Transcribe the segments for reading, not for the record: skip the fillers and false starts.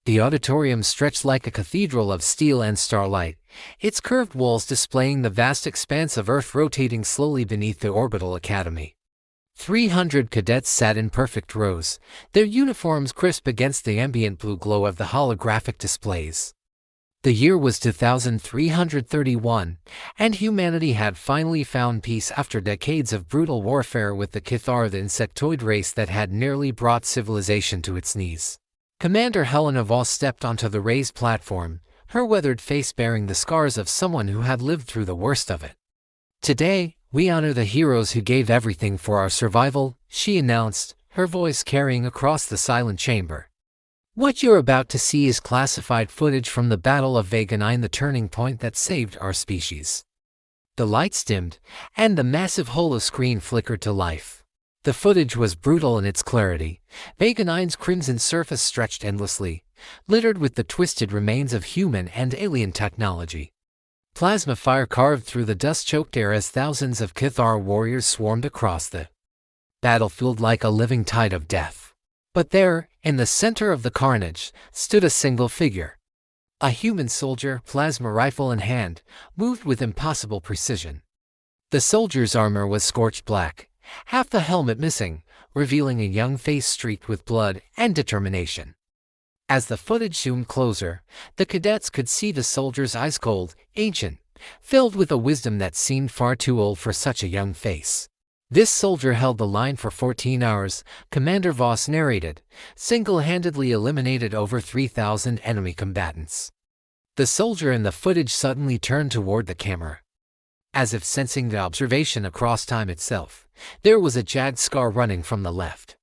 The auditorium stretched like a cathedral of steel and starlight, its curved walls displaying the vast expanse of Earth rotating slowly beneath the orbital academy. 300 cadets sat in perfect rows, their uniforms crisp against the ambient blue glow of the holographic displays. The year was 2331, and humanity had finally found peace after decades of brutal warfare with the Cathar, the insectoid race that had nearly brought civilization to its knees. Commander Helena Voss stepped onto the raised platform, her weathered face bearing the scars of someone who had lived through the worst of it. "Today, we honor the heroes who gave everything for our survival," she announced, her voice carrying across the silent chamber. "What you're about to see is classified footage from the Battle of Vega 9, the turning point that saved our species." The lights dimmed, and the massive holoscreen flickered to life. The footage was brutal in its clarity. Vega 9's crimson surface stretched endlessly, littered with the twisted remains of human and alien technology. Plasma fire carved through the dust-choked air as thousands of Cathar warriors swarmed across the battlefield like a living tide of death. But there, in the center of the carnage, stood a single figure. A human soldier, plasma rifle in hand, moved with impossible precision. The soldier's armor was scorched black, half the helmet missing, revealing a young face streaked with blood and determination. As the footage zoomed closer, the cadets could see the soldier's eyes cold, ancient, filled with a wisdom that seemed far too old for such a young face. "This soldier held the line for 14 hours, Commander Voss narrated, single-handedly eliminated over 3,000 enemy combatants." The soldier in the footage suddenly turned toward the camera. As if sensing the observation across time itself, there was a jagged scar running from the left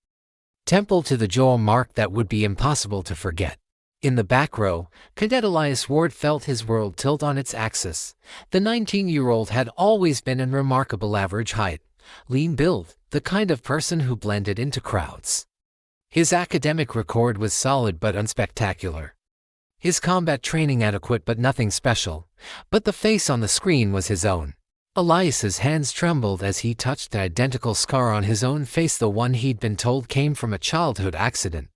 temple to the jaw, mark that would be impossible to forget. In the back row, Cadet Elias Ward felt his world tilt on its axis. The 19-year-old had always been in remarkable average height, lean build, the kind of person who blended into crowds. His academic record was solid but unspectacular. His combat training adequate but nothing special. But the face on the screen was his own. Elias's hands trembled as he touched the identical scar on his own face, the one he'd been told came from a childhood accident.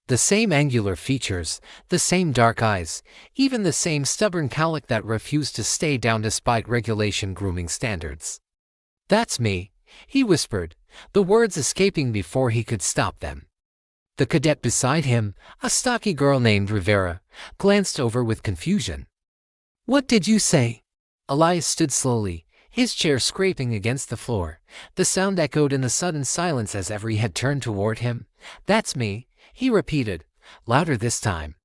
The same angular features, the same dark eyes, even the same stubborn cowlick that refused to stay down despite regulation grooming standards. "That's me," he whispered, the words escaping before he could stop them. The cadet beside him, a stocky girl named Rivera, glanced over with confusion. "What did you say?" Elias stood slowly, his chair scraping against the floor. The sound echoed in the sudden silence as every head turned toward him. "That's me," he repeated, louder this time,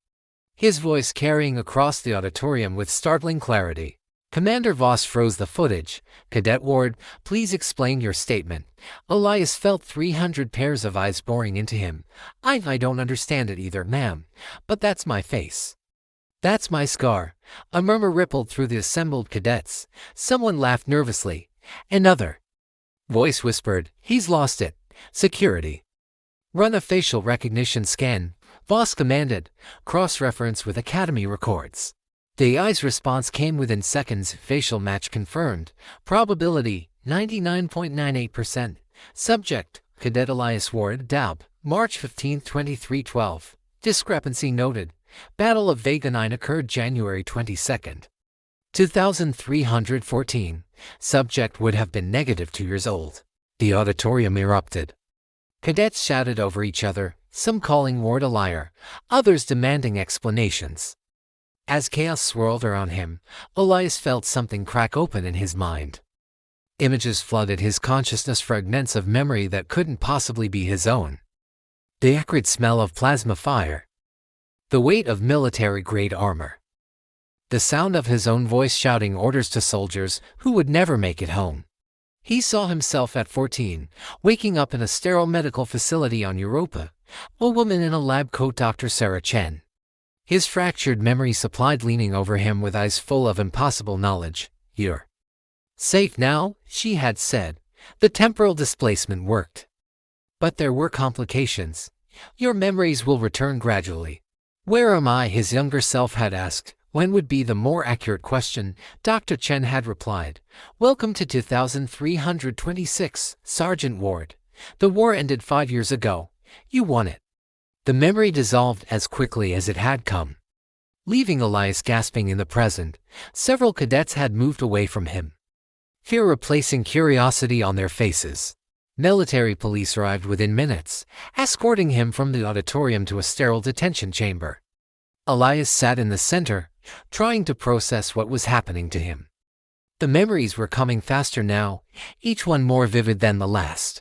his voice carrying across the auditorium with startling clarity. Commander Voss froze the footage. "Cadet Ward, please explain your statement." Elias felt 300 pairs of eyes boring into him. I don't understand it either, ma'am, but that's my face. That's my scar." A murmur rippled through the assembled cadets. Someone laughed nervously. Another voice whispered, "He's lost it. Security, run a facial recognition scan," Voss commanded, cross-reference with Academy records. The AI's response came within seconds. "Facial match confirmed. Probability, 99.98%. Subject, Cadet Elias Ward, DAB, March 15, 2312. Discrepancy noted. Battle of Vega 9 occurred January 22, 2314. Subject would have been -2 years old." The auditorium erupted. Cadets shouted over each other, some calling Ward a liar, others demanding explanations. As chaos swirled around him, Elias felt something crack open in his mind. Images flooded his consciousness, fragments of memory that couldn't possibly be his own. The acrid smell of plasma fire. The weight of military-grade armor. The sound of his own voice shouting orders to soldiers who would never make it home. He saw himself at 14, waking up in a sterile medical facility on Europa, a woman in a lab coat, Dr. Sarah Chen. His fractured memory supplied, leaning over him with eyes full of impossible knowledge. "You're safe now," she had said. The temporal displacement worked. But there were complications. "Your memories will return gradually." "Where am I?" his younger self had asked. "When would be the more accurate question?" Dr. Chen had replied. "Welcome to 2326, Sergeant Ward. The war ended 5 years ago. You won it." The memory dissolved as quickly as it had come, leaving Elias gasping in the present. Several cadets had moved away from him, fear replacing curiosity on their faces. Military police arrived within minutes, escorting him from the auditorium to a sterile detention chamber. Elias sat in the center, trying to process what was happening to him. The memories were coming faster now, each one more vivid than the last.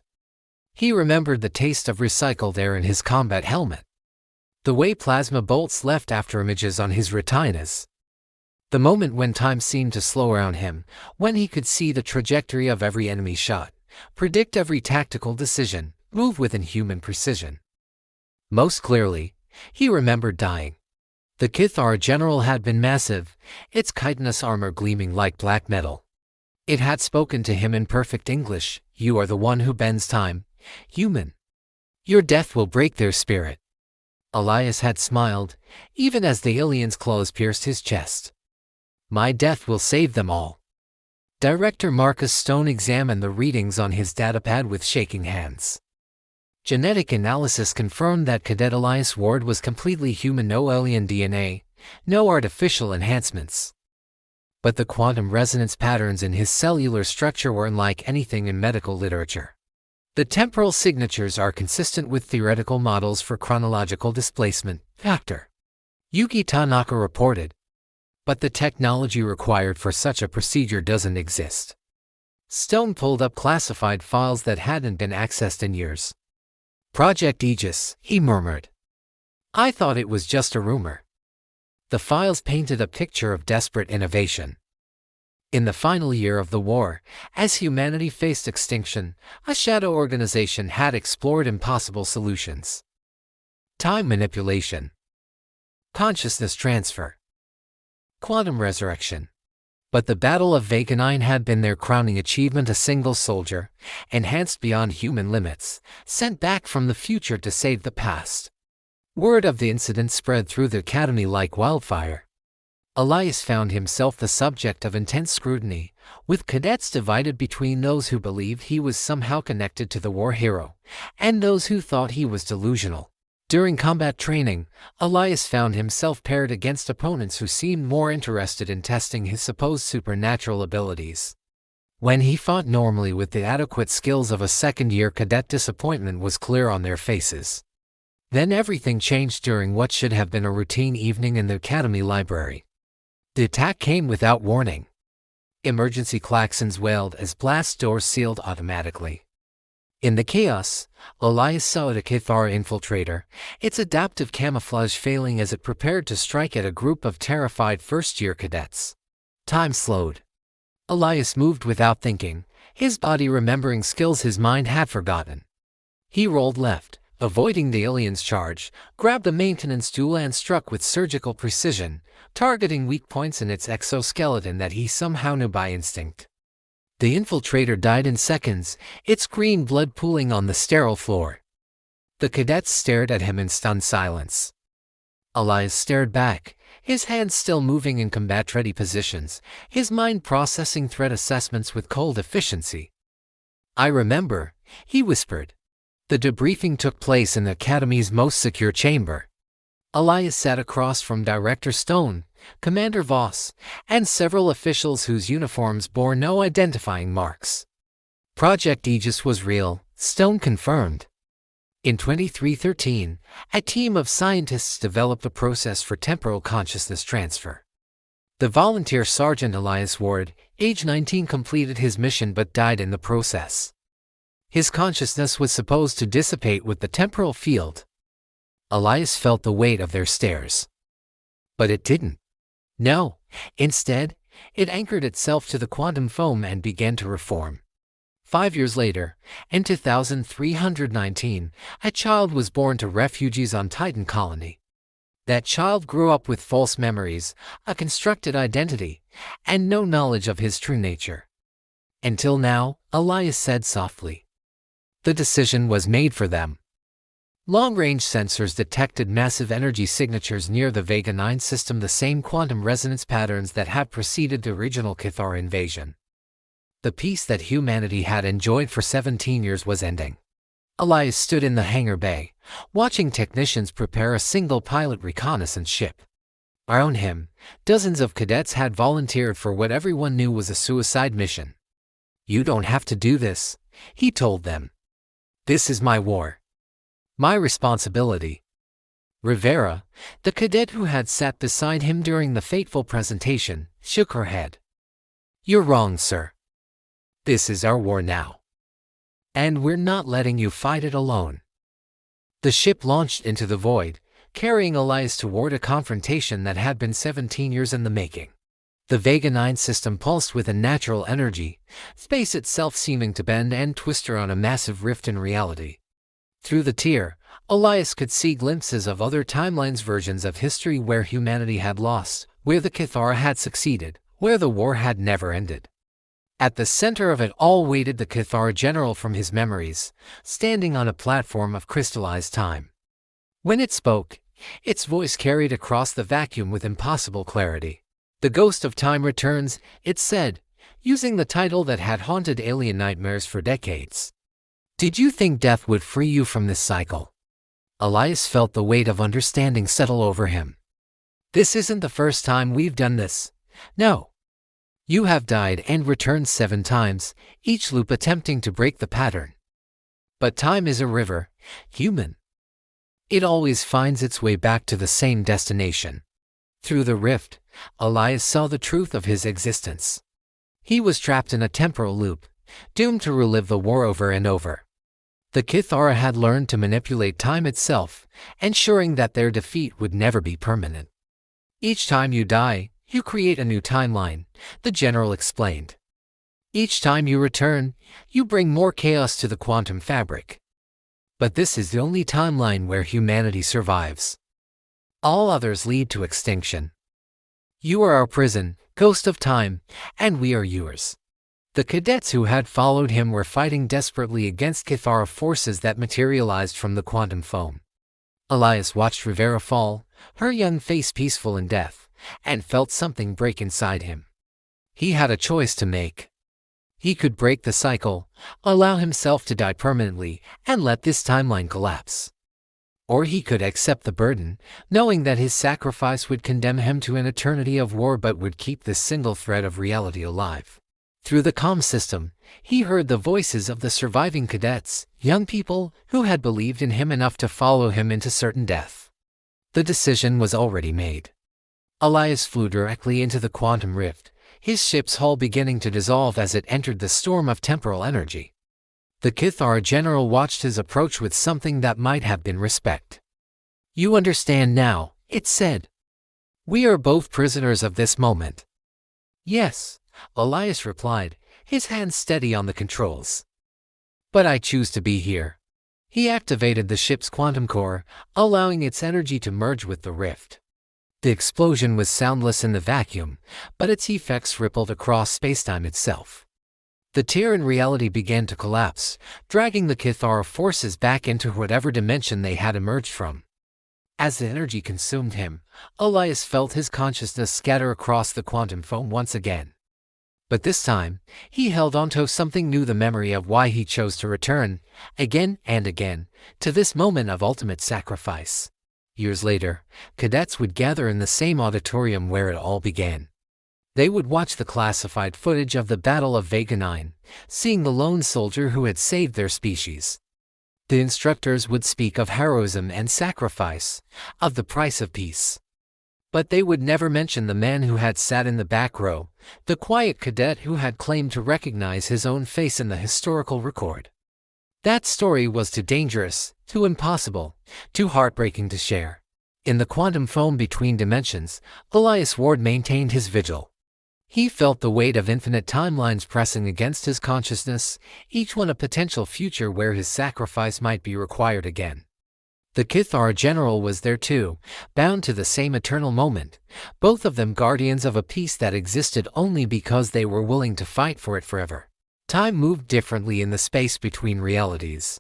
He remembered the taste of recycled air in his combat helmet, the way plasma bolts left afterimages on his retinas, the moment when time seemed to slow around him, when he could see the trajectory of every enemy shot, predict every tactical decision, move with inhuman precision. Most clearly, he remembered dying. The Cathar general had been massive, its chitinous armor gleaming like black metal. It had spoken to him in perfect English. "You are the one who bends time, human. Your death will break their spirit." Elias had smiled, even as the alien's claws pierced his chest. "My death will save them all." Director Marcus Stone examined the readings on his datapad with shaking hands. Genetic analysis confirmed that Cadet Elias Ward was completely human, no alien DNA, no artificial enhancements. But the quantum resonance patterns in his cellular structure were unlike anything in medical literature. The temporal signatures are consistent with theoretical models for chronological displacement, Dr. Yuki Tanaka reported. But the technology required for such a procedure doesn't exist. Stone pulled up classified files that hadn't been accessed in years. "Project Aegis," he murmured. "I thought it was just a rumor." The files painted a picture of desperate innovation. In the final year of the war, as humanity faced extinction, a shadow organization had explored impossible solutions. Time manipulation, consciousness transfer, quantum resurrection. But the Battle of Vega 9 had been their crowning achievement, a single soldier, enhanced beyond human limits, sent back from the future to save the past. Word of the incident spread through the academy like wildfire. Elias found himself the subject of intense scrutiny, with cadets divided between those who believed he was somehow connected to the war hero, and those who thought he was delusional. During combat training, Elias found himself paired against opponents who seemed more interested in testing his supposed supernatural abilities. When he fought normally with the adequate skills of a second-year cadet, disappointment was clear on their faces. Then everything changed during what should have been a routine evening in the academy library. The attack came without warning. Emergency klaxons wailed as blast doors sealed automatically. In the chaos, Elias saw a Cathar infiltrator, its adaptive camouflage failing as it prepared to strike at a group of terrified first-year cadets. Time slowed. Elias moved without thinking, his body remembering skills his mind had forgotten. He rolled left, avoiding the alien's charge, grabbed the maintenance tool and struck with surgical precision, targeting weak points in its exoskeleton that he somehow knew by instinct. The infiltrator died in seconds, its green blood pooling on the sterile floor. The cadets stared at him in stunned silence. Elias stared back, his hands still moving in combat-ready positions, his mind processing threat assessments with cold efficiency. "I remember," he whispered. The debriefing took place in the academy's most secure chamber. Elias sat across from Director Stone, Commander Voss, and several officials whose uniforms bore no identifying marks. Project Aegis was real, Stone confirmed. In 2313, a team of scientists developed a process for temporal consciousness transfer. The volunteer Sergeant Elias Ward, age 19, completed his mission but died in the process. His consciousness was supposed to dissipate with the temporal field. Elias felt the weight of their stares. But it didn't. No, instead, it anchored itself to the quantum foam and began to reform. 5 years later, in 2319, a child was born to refugees on Titan Colony. That child grew up with false memories, a constructed identity, and no knowledge of his true nature. Until now, Elias said softly. The decision was made for them. Long-range sensors detected massive energy signatures near the Vega 9 system, the same quantum resonance patterns that had preceded the original Cathar invasion. The peace that humanity had enjoyed for 17 years was ending. Elias stood in the hangar bay, watching technicians prepare a single-pilot reconnaissance ship. Around him, dozens of cadets had volunteered for what everyone knew was a suicide mission. "You don't have to do this," he told them. "This is my war. My responsibility." Rivera, the cadet who had sat beside him during the fateful presentation, shook her head. "You're wrong, sir. This is our war now. And we're not letting you fight it alone." The ship launched into the void, carrying Elias toward a confrontation that had been 17 years in the making. The Vega 9 system pulsed with unnatural energy, space itself seeming to bend and twist around a massive rift in reality. Through the tear, Elias could see glimpses of other timelines, versions of history where humanity had lost, where the Cathara had succeeded, where the war had never ended. At the center of it all waited the Cathara general from his memories, standing on a platform of crystallized time. When it spoke, its voice carried across the vacuum with impossible clarity. "The ghost of time returns," it said, using the title that had haunted alien nightmares for decades. "Did you think death would free you from this cycle?" Elias felt the weight of understanding settle over him. "This isn't the first time we've done this. No. You have died and returned 7 times, each loop attempting to break the pattern. But time is a river, human. It always finds its way back to the same destination." Through the rift, Elias saw the truth of his existence. He was trapped in a temporal loop, doomed to relive the war over and over. The Cathara had learned to manipulate time itself, ensuring that their defeat would never be permanent. "Each time you die, you create a new timeline," the general explained. "Each time you return, you bring more chaos to the quantum fabric. But this is the only timeline where humanity survives. All others lead to extinction. You are our prison, ghost of time, and we are yours." The cadets who had followed him were fighting desperately against Cathara forces that materialized from the quantum foam. Elias watched Rivera fall, her young face peaceful in death, and felt something break inside him. He had a choice to make. He could break the cycle, allow himself to die permanently, and let this timeline collapse. Or he could accept the burden, knowing that his sacrifice would condemn him to an eternity of war but would keep this single thread of reality alive. Through the comm system, he heard the voices of the surviving cadets, young people who had believed in him enough to follow him into certain death. The decision was already made. Elias flew directly into the quantum rift, his ship's hull beginning to dissolve as it entered the storm of temporal energy. The Cathara general watched his approach with something that might have been respect. "You understand now," it said. "We are both prisoners of this moment." "Yes," Elias replied, his hands steady on the controls. "But I choose to be here." He activated the ship's quantum core, allowing its energy to merge with the rift. The explosion was soundless in the vacuum, but its effects rippled across spacetime itself. The tear in reality began to collapse, dragging the Cathara forces back into whatever dimension they had emerged from. As the energy consumed him, Elias felt his consciousness scatter across the quantum foam once again. But this time, he held onto something new, the memory of why he chose to return, again and again, to this moment of ultimate sacrifice. Years later, cadets would gather in the same auditorium where it all began. They would watch the classified footage of the Battle of Vega 9, seeing the lone soldier who had saved their species. The instructors would speak of heroism and sacrifice, of the price of peace. But they would never mention the man who had sat in the back row, the quiet cadet who had claimed to recognize his own face in the historical record. That story was too dangerous, too impossible, too heartbreaking to share. In the quantum foam between dimensions, Elias Ward maintained his vigil. He felt the weight of infinite timelines pressing against his consciousness, each one a potential future where his sacrifice might be required again. The Cathara general was there too, bound to the same eternal moment, both of them guardians of a peace that existed only because they were willing to fight for it forever. Time moved differently in the space between realities.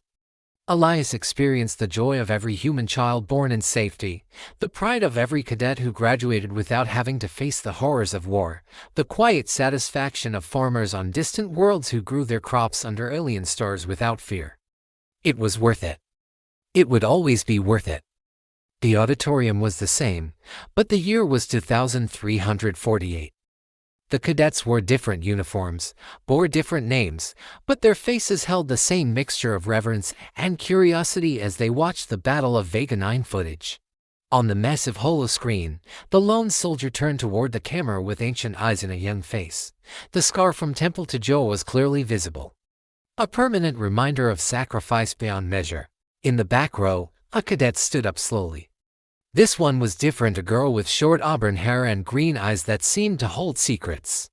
Elias experienced the joy of every human child born in safety, the pride of every cadet who graduated without having to face the horrors of war, the quiet satisfaction of farmers on distant worlds who grew their crops under alien stars without fear. It was worth it. It would always be worth it. The auditorium was the same, but the year was 2348. The cadets wore different uniforms, bore different names, but their faces held the same mixture of reverence and curiosity as they watched the Battle of Vega 9 footage. On the massive holoscreen, the lone soldier turned toward the camera with ancient eyes and a young face. The scar from temple to jaw was clearly visible, a permanent reminder of sacrifice beyond measure. In the back row, a cadet stood up slowly. This one was different, a girl with short auburn hair and green eyes that seemed to hold secrets.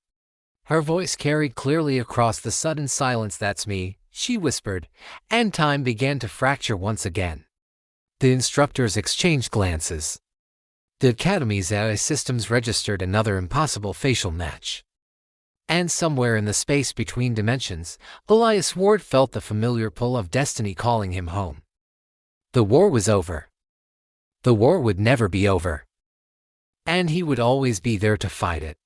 Her voice carried clearly across the sudden silence. "That's me," she whispered, and time began to fracture once again. The instructors exchanged glances. The Academy's AI systems registered another impossible facial match. And somewhere in the space between dimensions, Elias Ward felt the familiar pull of destiny calling him home. The war was over. The war would never be over. And he would always be there to fight it.